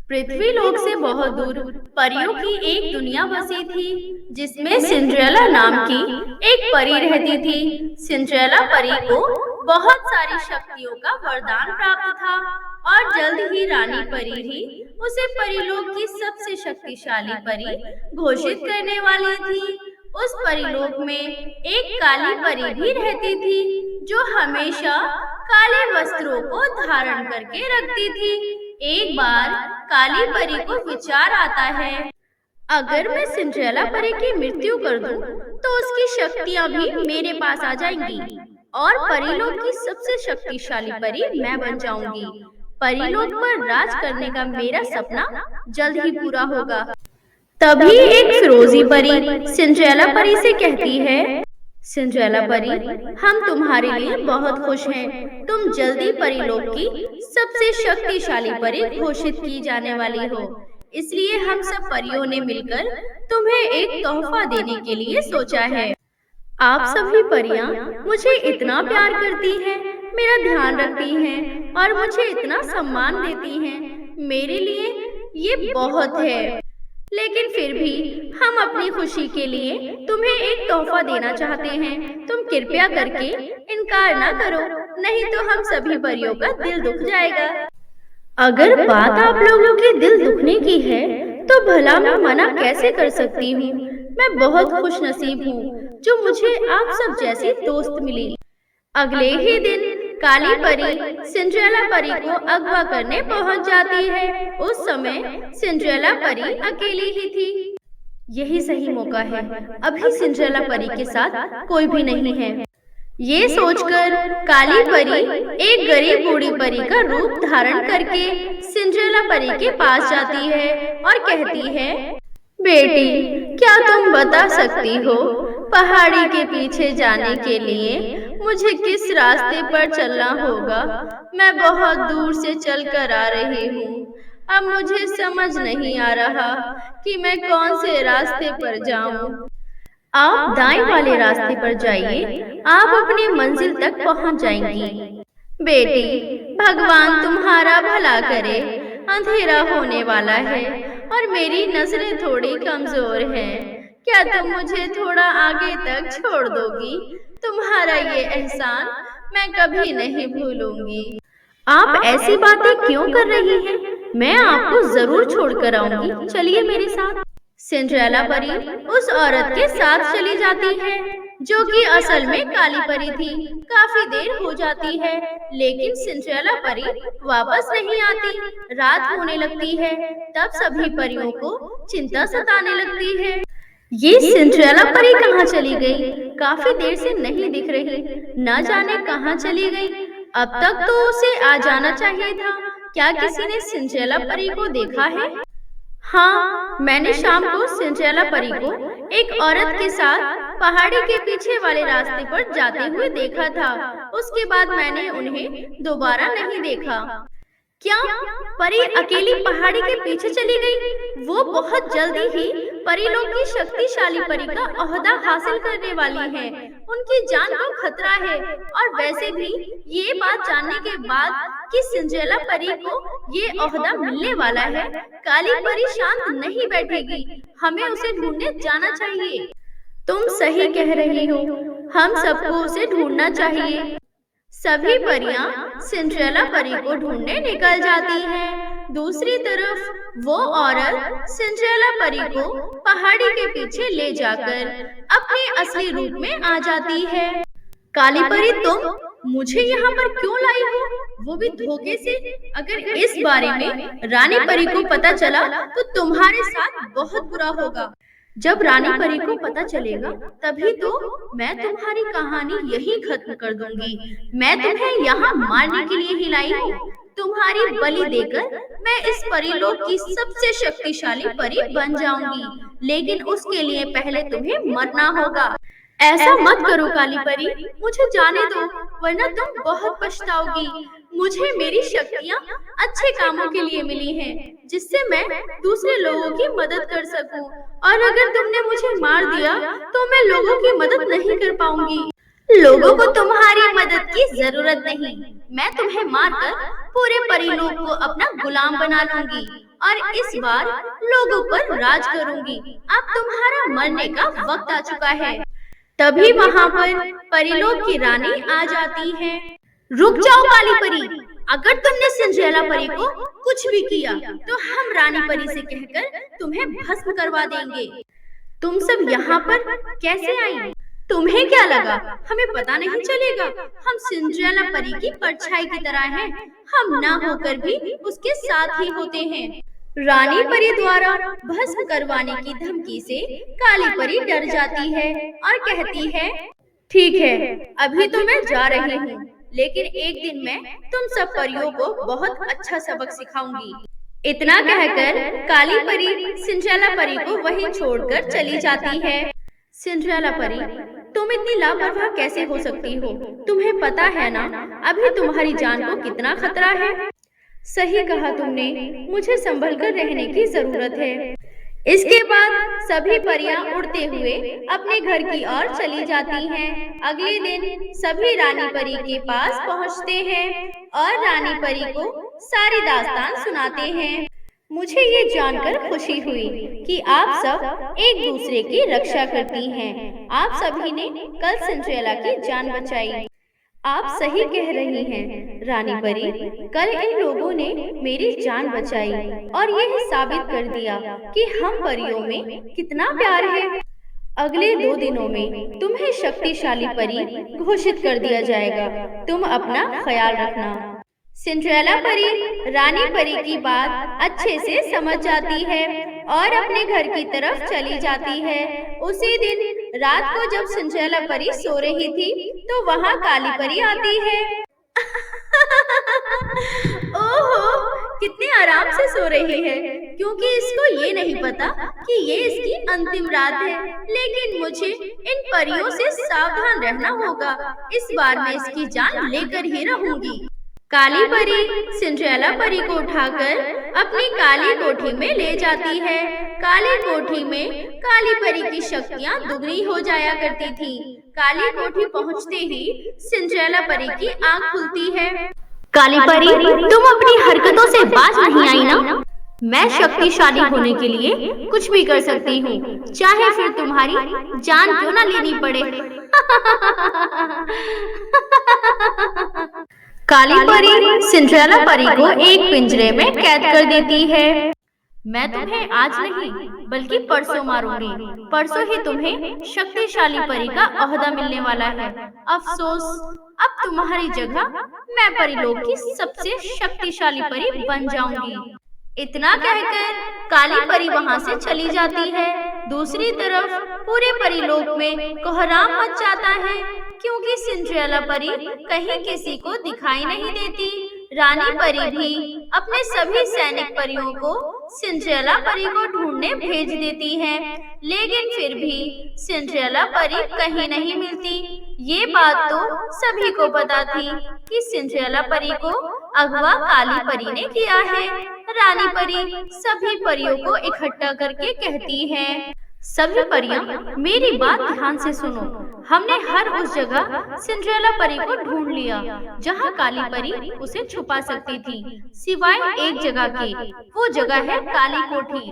पृथ्वी लोक से बहुत दूर परियों की एक दुनिया बसी थी, जिसमें सिंड्रेला नाम की एक परी रहती थी। सिंड्रेला परी को बहुत सारी शक्तियों का वरदान प्राप्त था और जल्द ही रानी परी ही उसे परीलोक की सबसे शक्तिशाली परी घोषित करने वाली थी। उस परीलोक में एक काली परी भी रहती थी, जो हमेशा काले वस्त्रों को धारण करके रखती थी। एक बार काली परी को विचार आता है, अगर मैं सिंड्रेला परी की मृत्यु कर दूं, तो उसकी शक्तियां भी मेरे पास आ जाएंगी और परीलोक की सबसे शक्तिशाली परी मैं बन जाऊंगी। परीलोक पर राज करने का मेरा सपना जल्द ही पूरा होगा। तभी एक फिरोजी परी सिंड्रेला परी से कहती है, सिंड्रेला परी, हम तुम्हारे लिए बहुत खुश हैं। तुम जल्दी परीलोक की सबसे शक्तिशाली परी घोषित की जाने वाली हो। इसलिए हम सब परियों ने मिलकर तुम्हें एक तोहफा देने के लिए सोचा है। आप सभी परियां मुझे इतना प्यार करती हैं, मेरा ध्यान रखती हैं और मुझे इतना सम्मान देती हैं। मेरे लिए ये बहुत है, लेकिन फिर भी हम अपनी खुशी के लिए तुम्हें एक तोहफा देना चाहते हैं। तुम कृपया करके इनकार ना करो, नहीं तो हम सभी परियों का दिल दुख जाएगा। अगर बात आप लोगों के दिल दुखने की है, तो भला मैं मना कैसे कर सकती हूँ। मैं बहुत खुश नसीब हूँ जो मुझे आप सब जैसी दोस्त मिली। अगले ही दिन काली परी सिंड्रेला परी को अगवा करने पहुंच जाती है। उस समय सिंड्रेला परी अकेली ही थी। यही सही मौका है, अभी सिंड्रेला परी के साथ कोई भी नहीं है। ये सोचकर काली परी एक गरीब बूढ़ी परी का रूप धारण करके सिंड्रेला परी के पास जाती है और कहती है, बेटी, क्या तुम बता सकती हो पहाड़ी के पीछे जाने के लिए मुझे किस रास्ते पर चलना होगा? मैं बहुत दूर से चलकर आ रही हूँ। अब मुझे समझ नहीं आ रहा कि मैं कौन से रास्ते पर जाऊँ। आप दाएं वाले रास्ते पर जाइए, आप अपनी मंजिल तक पहुँच जाएंगी। बेटी, भगवान तुम्हारा भला करे। अंधेरा होने वाला है और मेरी नजरें थोड़ी कमजोर हैं। क्या तुम मुझे थोड़ा आगे तक छोड़ दोगी? तुम्हारा ये एहसान मैं कभी नहीं भूलूंगी। आप ऐसी बातें क्यों कर रही हैं? मैं आपको जरूर छोड़कर आऊंगी। चलिए मेरे साथ। सिंड्रेला परी उस औरत के साथ चली जाती है, जो कि असल में काली परी थी। काफी देर हो जाती है, लेकिन सिंड्रेला परी वापस नहीं आती। रात होने लगती है, तब सभी परियों को चिंता सताने लगती है। ये सिंड्रेला परी कहाँ चली गई? काफी देर से नहीं दिख रही, न जाने कहाँ चली गई। अब तक तो उसे आ जाना चाहिए था। क्या किसी ने सिंड्रेला परी को देखा है? हाँ, मैंने शाम को सिंड्रेला परी को एक औरत के साथ पहाड़ी के पीछे वाले रास्ते पर जाते हुए देखा था। उसके बाद मैंने उन्हें दोबारा नहीं देखा। क्या परी अकेली पहाड़ी के पीछे चली गई? वो बहुत जल्दी ही परीलोक की शक्तिशाली परी का ओहदा हासिल करने वाली है। उनकी जान को खतरा है, और वैसे भी ये बात जानने के बाद कि सिंड्रेला परी को ये ओहदा मिलने वाला है, काली परी शांत नहीं बैठेगी। हमें उसे ढूंढने जाना चाहिए। तुम सही कह रही हो, हम सबको उसे ढूंढना चाहिए। सभी परियां सिंड्रेला परी को ढूंढने निकल जाती हैं। दूसरी तरफ वो औरत सिंड्रेला परी को पहाड़ी के पीछे ले जाकर अपने असली रूप में आ जाती है। काली परी, तुम मुझे यहाँ पर क्यों लाई हो? वो भी धोखे से। अगर इस बारे में रानी परी को पता चला तो तुम्हारे साथ बहुत बुरा होगा। जब रानी परी को पता चलेगा, तभी तो मैं तुम्हारी कहानी यही खत्म कर दूंगी। मैं तुम्हें यहाँ मारने के लिए ही लाई हूँ। तुम्हारी बलि देकर मैं इस परीलोक की सबसे शक्तिशाली परी बन जाऊंगी, लेकिन उसके लिए पहले तुम्हें मरना होगा। ऐसा मत करो काली परी, मुझे जाने दो, वरना तुम बहुत पछताओगी। मुझे मेरी शक्तियाँ अच्छे कामों के लिए मिली हैं, जिससे मैं दूसरे लोगों की मदद कर सकूं। और अगर तुमने मुझे मार दिया, तो मैं लोगों की मदद नहीं कर पाऊंगी। लोगों को तुम्हारी मदद की जरूरत नहीं। मैं तुम्हें मारकर पूरे परीलोक को अपना गुलाम बना लूंगी और इस बार लोगों पर राज करूंगी। अब तुम्हारा मरने का वक्त आ चुका है। तभी वहाँ पर परीलोक की रानी आ जाती है। रुक जाओ काली परी, अगर तुमने सिंड्रेला परी को कुछ भी किया तो हम रानी परी से कहकर तुम्हें भस्म करवा देंगे। तुम सब यहाँ पर कैसे आई? तुम्हें क्या लगा हमें पता नहीं चलेगा? हम सिंड्रेला परी की परछाई की तरह हैं, हम ना होकर भी उसके साथ ही होते हैं। रानी परी द्वारा भस्म करवाने की धमकी से काली परी डर जाती है और कहती है, ठीक है, अभी तो मैं जा रही हूँ, लेकिन एक दिन मैं तुम सब परियों को बहुत अच्छा सबक सिखाऊंगी। इतना कहकर काली परी सिंड्रेला परी को वहीं छोड़कर चली जाती है। सिंड्रेला परी, तुम इतनी लापरवाह कैसे हो सकती हो? तुम्हें पता है ना अभी तुम्हारी जान को कितना खतरा है। सही कहा तुमने, मुझे संभल कर रहने की जरूरत है। इसके बाद सभी परियां उड़ते हुए अपने घर की ओर चली जाती हैं। अगले दिन सभी रानी परी के पास पहुंचते हैं और रानी परी को सारी दास्तान सुनाते हैं। मुझे ये जानकर खुशी हुई कि आप सब एक दूसरे की रक्षा करती हैं। आप सभी ने कल सिंड्रेला की जान बचाई। आप सही कह रही हैं रानी परी, कल इन लोगों ने मेरी जान बचाई और यह साबित कर दिया कि हम परियों में कितना प्यार है। अगले 2 दिनों में तुम्हें शक्तिशाली परी घोषित कर दिया जाएगा। तुम अपना ख्याल रखना। सिंड्रेला परी रानी परी की बात अच्छे से समझ जाती है और अपने घर की तरफ चली जाती है। उसी दिन रात को जब सिंड्रेला परी सो रही थी तो वहाँ काली परी आती है। ओहो, कितने आराम से सो रही है, क्योंकि इसको ये नहीं पता कि ये इसकी अंतिम रात है। लेकिन मुझे इन परियों से सावधान रहना होगा। इस बार मैं इसकी जान लेकर ही रहूंगी। काली परी सिंड्रेला परी को उठाकर अपनी काली कोठी में ले जाती है। काली कोठी में काली परी की शक्तियाँ दुगनी हो जाया करती थी। काली कोठी पहुँचते ही सिंड्रेला परी की आँख खुलती है। काली परी, तुम अपनी हरकतों से बाज नहीं आई ना? मैं शक्तिशाली होने के लिए कुछ भी कर सकती हूँ, चाहे फिर तुम्हारी जान क्यों ना लेनी पड़े। काली परी सिंड्रेला परी को एक पिंजरे में कैद कर देती है। मैं तुम्हें आज नहीं बल्कि परसों मारूंगी। परसों ही तुम्हें शक्तिशाली परी का ओहदा मिलने वाला है। अफसोस, अब तुम्हारी जगह मैं परीलोक की सबसे शक्तिशाली परी बन जाऊंगी। इतना कहकर काली परी वहां से चली जाती है। दूसरी तरफ पूरे परीलोक में कोहराम मच जाता है, क्योंकि सिंड्रेला परी कहीं किसी को दिखाई नहीं देती। रानी परी भी अपने सभी सैनिक परियों को सिंड्रेला परी को ढूंढने भेज देती है, लेकिन फिर भी सिंड्रेला परी कहीं नहीं मिलती। ये बात तो सभी को पता थी कि सिंड्रेला परी को अगवा काली परी ने किया है। रानी परी सभी परियों को इकट्ठा करके कहती है, सभी परियां मेरी बात ध्यान से सुनो। हमने हर उस जगह सिंड्रेला परी को ढूंढ लिया जहां काली परी उसे छुपा सकती थी, सिवाय एक जगह के। वो जगह है काली कोठी।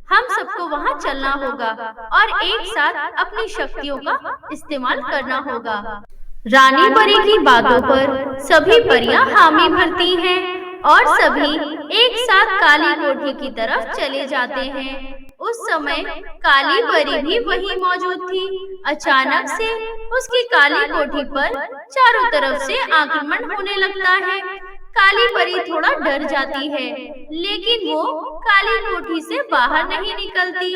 हम सबको वहां चलना होगा और एक साथ अपनी शक्तियों का इस्तेमाल करना होगा। रानी परी की बातों पर सभी परियां हामी भरती हैं और सभी एक साथ काली कोठी की तरफ चले जाते हैं। उस समय काली परी भी वहीं मौजूद थी। अचानक से उसकी काली कोठी पर चारों तरफ से आक्रमण होने लगता है। काली परी थोड़ा डर जाती है, लेकिन वो काली कोठी से बाहर नहीं निकलती,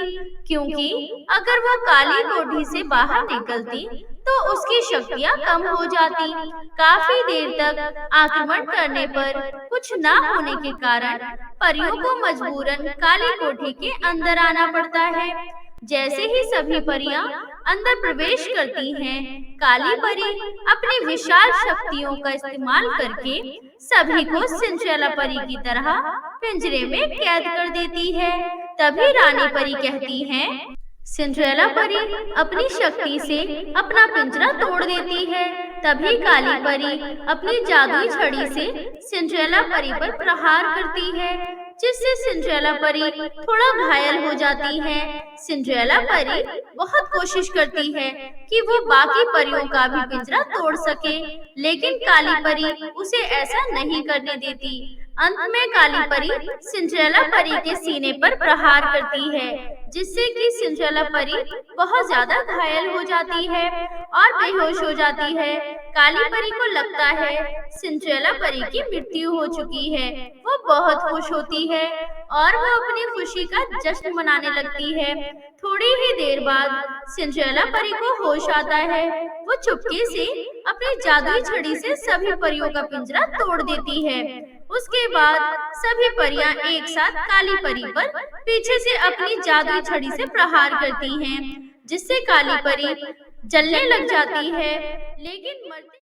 क्योंकि अगर वो काली कोठी से बाहर निकलती तो उसकी शक्तियाँ कम हो जाती। काफी देर तक आक्रमण करने पर कुछ ना होने के कारण परियों को मजबूरन काली कोठी के अंदर आना पड़ता है। जैसे ही सभी परियां अंदर प्रवेश करती हैं, काली परी अपनी विशाल शक्तियों का इस्तेमाल करके सभी को सिंड्रेला परी की तरह पिंजरे में कैद कर देती है। तभी रानी परी कहती है, सिंड्रेला परी अपनी शक्ति से अपना पिंजरा तोड़ देती है। तभी काली परी अपनी जादुई छड़ी से सिंड्रेला परी पर प्रहार करती है। जिससे सिंड्रेला परी थोड़ा घायल हो जाती है। सिंड्रेला परी बहुत कोशिश करती है कि वो बाकी परियों का भी पिंजरा तोड़ सके, लेकिन काली परी उसे ऐसा नहीं करने देती। अंत में काली परी सिंड्रेला परी के सीने पर प्रहार करती है, जिससे कि सिंड्रेला परी बहुत ज्यादा घायल हो जाती है और बेहोश हो जाती है। काली परी को लगता है सिंड्रेला परी की मृत्यु हो चुकी है। वो बहुत खुश होती है और वो अपनी खुशी का जश्न मनाने लगती है। थोड़ी ही देर बाद सिंड्रेला परी को होश आता है। वो चुपके से अपनी जादुई छड़ी से सभी परियों का पिंजरा तोड़ देती है। उसके बाद सभी परियां एक साथ काली परी पर पीछे से अपनी जादुई छड़ी से प्रहार करती हैं, जिससे काली परी जलने लग जाती है, लेकिन मरते